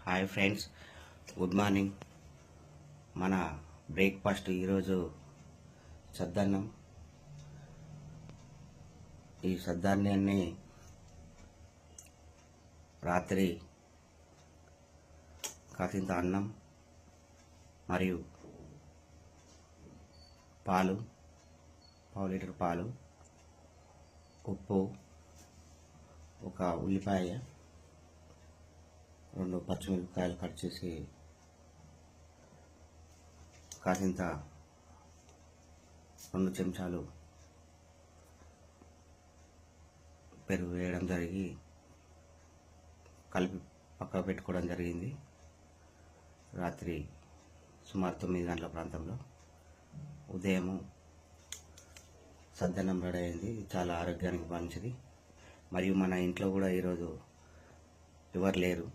Hi friends, good morning. మన breakfast ఈరోజు సద్దన్నం. ఈ సద్దన్నాన్ని రాత్రి కాసింత అన్నం మరియు పాలు, పావు లీటర్ పాలు, ఉప్పు, ఒక ఉల్లిపాయ, 2 పచ్చిమిరపకాయలు కట్ చేసి కాసింత 2 చెంచాలు పెరుగు వేయడం జరిగి కలిపి పక్కకు పెట్టుకోవడం జరిగింది. రాత్రి సుమారు 9 గంటల ప్రాంతంలో ఉదయము సద్దన్నం రెడీ అయింది. చాలా ఆరోగ్యానికి మంచిది. మరియు మన ఇంట్లో కూడా ఈరోజు ఎవరు లేరు.